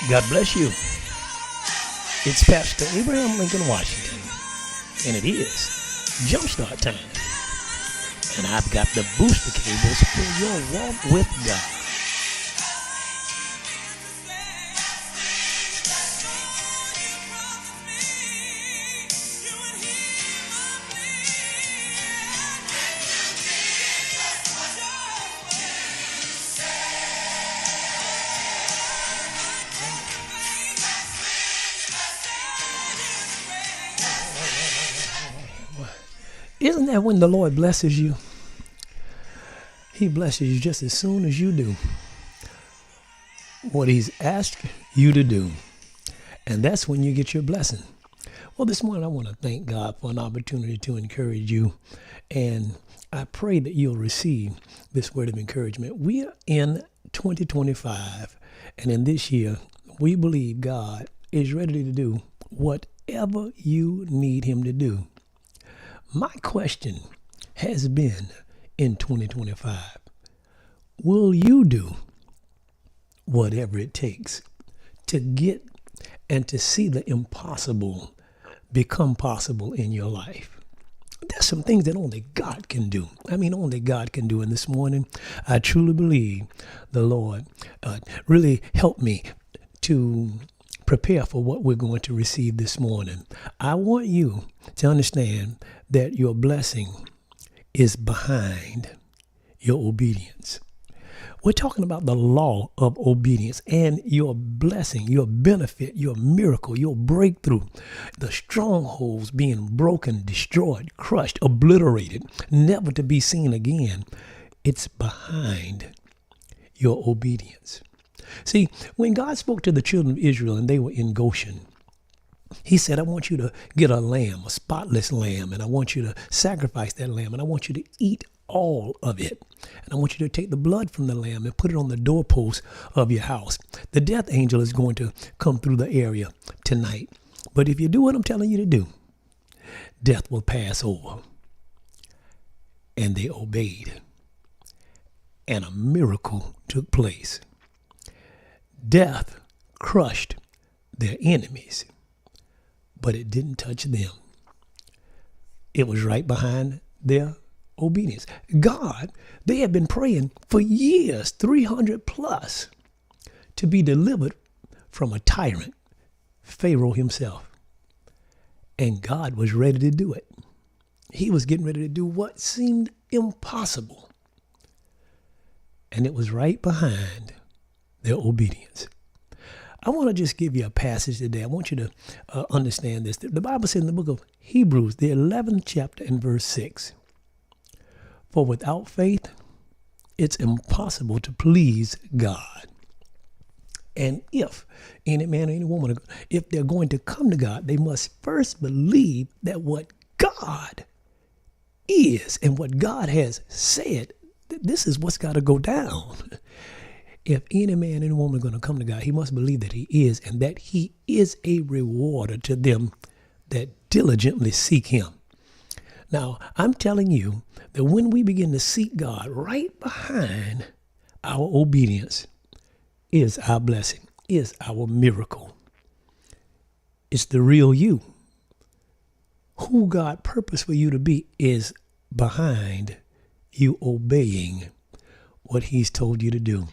God bless you. It's Pastor Abraham Lincoln Washington, and it is Jumpstart time. And I've got the booster cables for your walk with God. Isn't that when the Lord blesses you? He blesses you just as soon as you do what he's asked you to do. And that's when you get your blessing. Well, this morning I want to thank God for an opportunity to encourage you. And I pray that you'll receive this word of encouragement. We are in 2025. And in this year, we believe God is ready to do whatever you need him to do. My question has been in 2025, will you do whatever it takes to get and to see the impossible become possible in your life? There's some things that only God can do. Only God can do. And this morning, I truly believe the Lord really helped me to prepare for what we're going to receive this morning. I want you to understand that your blessing is behind your obedience. We're talking about the law of obedience and your blessing, your benefit, your miracle, your breakthrough, the strongholds being broken, destroyed, crushed, obliterated, never to be seen again. It's behind your obedience. See, when God spoke to the children of Israel and they were in Goshen, he said, I want you to get a lamb, a spotless lamb, and I want you to sacrifice that lamb, and I want you to eat all of it. And I want you to take the blood from the lamb and put it on the doorpost of your house. The death angel is going to come through the area tonight. But if you do what I'm telling you to do, death will pass over. And they obeyed. And a miracle took place. Death crushed their enemies, but it didn't touch them. It was right behind their obedience. God, they had been praying for years, 300 plus, to be delivered from a tyrant, Pharaoh himself. And God was ready to do it. He was getting ready to do what seemed impossible. And it was right behind their obedience. I want to just give you a passage today. I want you to understand this. The Bible says in the book of Hebrews, the 11th chapter and verse 6, for without faith, it's impossible to please God. And if any man or any woman, if they're going to come to God, they must first believe that what God is and what God has said, this is what's got to go down. If any man and any woman are going to come to God, he must believe that he is, and that he is a rewarder to them that diligently seek him. Now, I'm telling you that when we begin to seek God, right behind our obedience is our blessing, is our miracle. It's the real you. Who God purposed for you to be is behind you obeying what he's told you to do.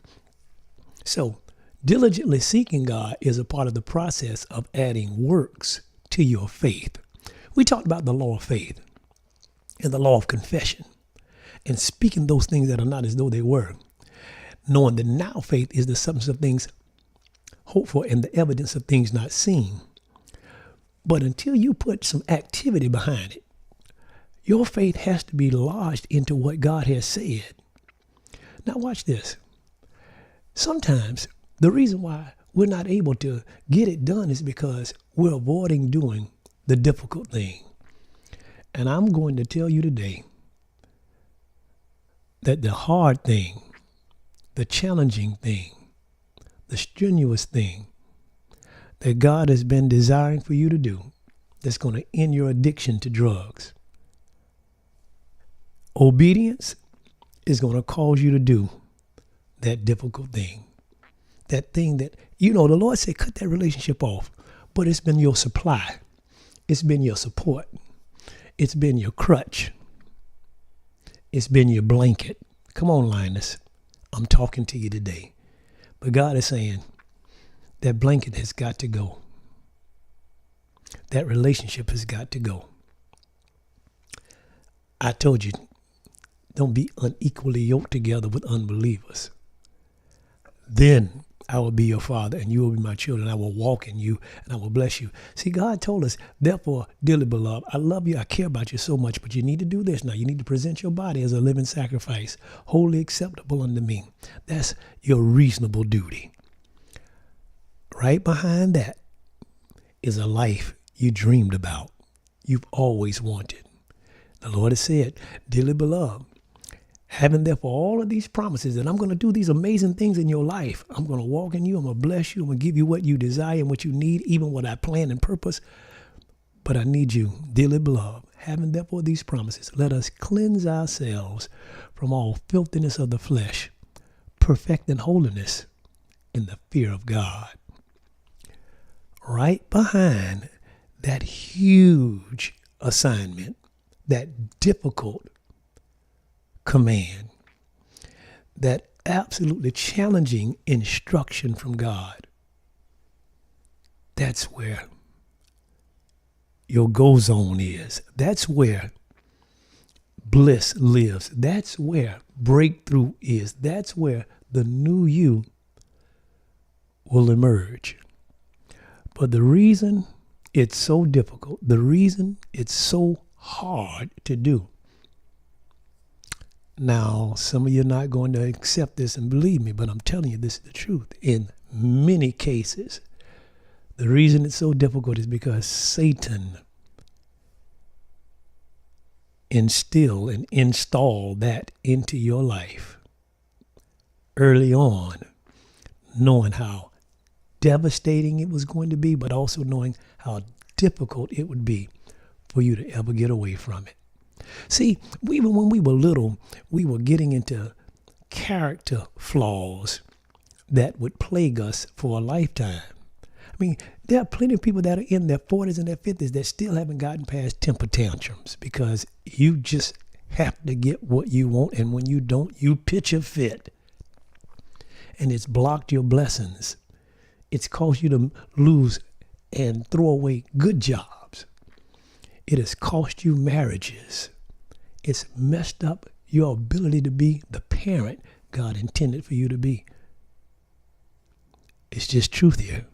So, diligently seeking God is a part of the process of adding works to your faith. We talked about the law of faith and the law of confession and speaking those things that are not as though they were, knowing that now faith is the substance of things hoped for and the evidence of things not seen. But until you put some activity behind it, your faith has to be lodged into what God has said. Now watch this. Sometimes the reason why we're not able to get it done is because we're avoiding doing the difficult thing. And I'm going to tell you today that the hard thing, the challenging thing, the strenuous thing that God has been desiring for you to do, that's going to end your addiction to drugs. Obedience is going to cause you to do that difficult thing, that thing that You know, the Lord said, cut that relationship off. But it's been your supply. It's been your support. It's been your crutch. It's been your blanket. Come on, Linus. I'm talking to you today. But God is saying that blanket has got to go. That relationship has got to go. I told you, don't be unequally yoked together with unbelievers. Then I will be your father and you will be my children. I will walk in you and I will bless you. See, God told us, therefore, dearly beloved, I love you. I care about you so much, but you need to do this now. You need to present your body as a living sacrifice, wholly acceptable unto me. That's your reasonable duty. Right behind that is a life you dreamed about, you've always wanted. The Lord has said, dearly beloved, having therefore all of these promises that I'm going to do these amazing things in your life. I'm going to walk in you. I'm going to bless you. I'm going to give you what you desire and what you need, even what I plan and purpose. But I need you, dearly beloved, having therefore these promises, let us cleanse ourselves from all filthiness of the flesh, perfecting holiness in the fear of God. Right behind that huge assignment, that difficult command, that absolutely challenging instruction from God, that's where your go zone is. That's where bliss lives. That's where breakthrough is. That's where the new you will emerge. But the reason it's so difficult, the reason it's so hard to do. Now, some of you are not going to accept this and believe me, but I'm telling you this is the truth. In many cases, the reason it's so difficult is because Satan instilled and installed that into your life early on, knowing how devastating it was going to be, but also knowing how difficult it would be for you to ever get away from it. See, even when we were little, we were getting into character flaws that would plague us for a lifetime. I mean, there are plenty of people that are in their 40s and their 50s that still haven't gotten past temper tantrums because you just have to get what you want, and when you don't, you pitch a fit. And it's blocked your blessings. It's caused you to lose and throw away good jobs. It has cost you marriages. It's messed up your ability to be the parent God intended for you to be. It's just truth here.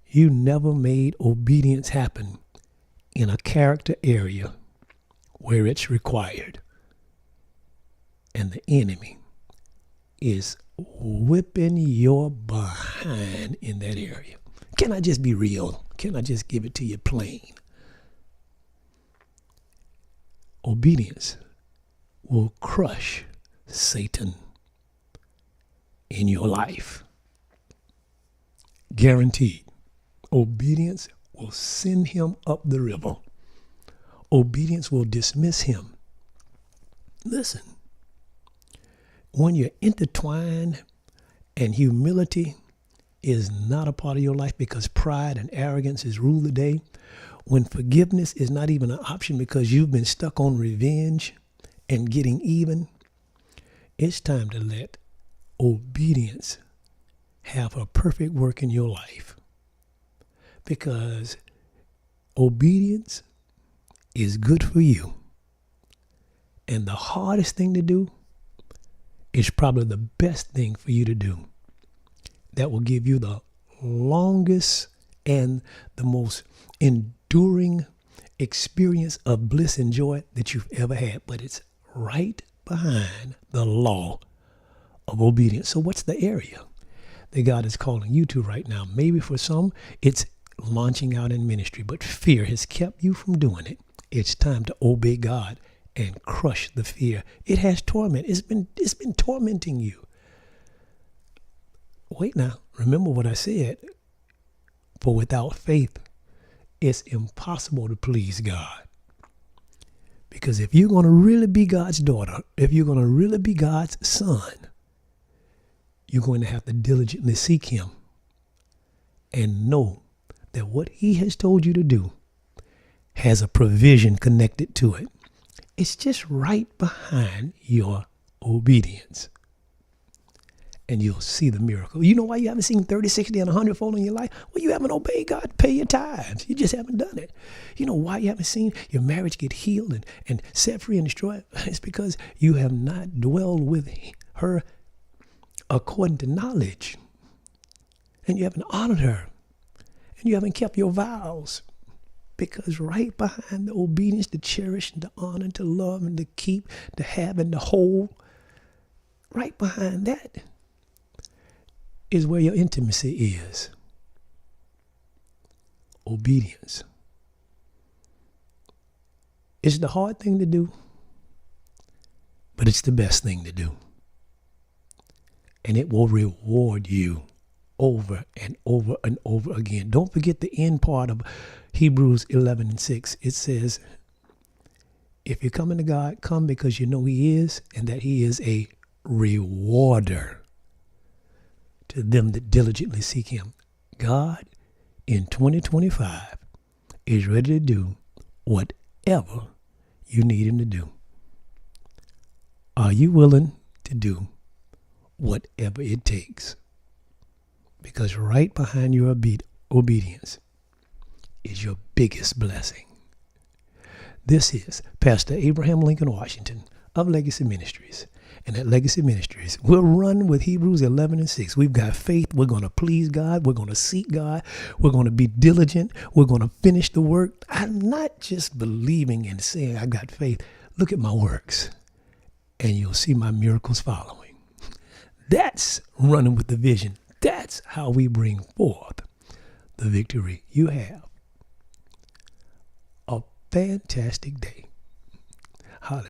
You never made obedience happen in a character area where it's required. And the enemy is whipping your behind in that area. Can I just be real? Can I just give it to you plain? Obedience will crush Satan in your life. Guaranteed. Obedience will send him up the river. Obedience will dismiss him. Listen, when you're intertwined and humility is not a part of your life because pride and arrogance has ruled the day, when forgiveness is not even an option because you've been stuck on revenge and getting even, it's time to let obedience have a perfect work in your life. Because obedience is good for you. And the hardest thing to do is probably the best thing for you to do. That will give you the longest and the most enduring experience of bliss and joy that you've ever had. But it's right behind the law of obedience. So what's the area that God is calling you to right now? Maybe for some, it's launching out in ministry, but fear has kept you from doing it. It's time to obey God and crush the fear. It has torment. It's been tormenting you. Wait now, remember what I said. For without faith, it's impossible to please God. Because if you're going to really be God's daughter, if you're going to really be God's son, You're going to have to diligently seek him and know that what he has told you to do has a provision connected to it. It's just right behind your obedience. And you'll see the miracle. You know why you haven't seen 30, 60, and 100-fold in your life? Well, you haven't obeyed God. Pay your tithes. You just haven't done it. You know why you haven't seen your marriage get healed and set free and destroyed? It's because you have not dwelled with her according to knowledge. And you haven't honored her. And you haven't kept your vows. Because right behind the obedience, to cherish, and to honor, to love, and to keep, to have, and to hold, right behind that is where your intimacy is. Obedience. It's the hard thing to do, but it's the best thing to do. And it will reward you over and over and over again. Don't forget the end part of Hebrews 11:6. It says, if you're coming to God, come because you know he is, and that he is a rewarder to them that diligently seek him. God in 2025 is ready to do whatever you need him to do. Are you willing to do whatever it takes? Because right behind your obedience is your biggest blessing. This is Pastor Abraham Lincoln Washington of Legacy Ministries. And at Legacy Ministries, we'll run with Hebrews 11:6. We've got faith. We're going to please God. We're going to seek God. We're going to be diligent. We're going to finish the work. I'm not just believing and saying I got faith. Look at my works, and you'll see my miracles following. That's running with the vision. That's how we bring forth the victory. You have a fantastic day.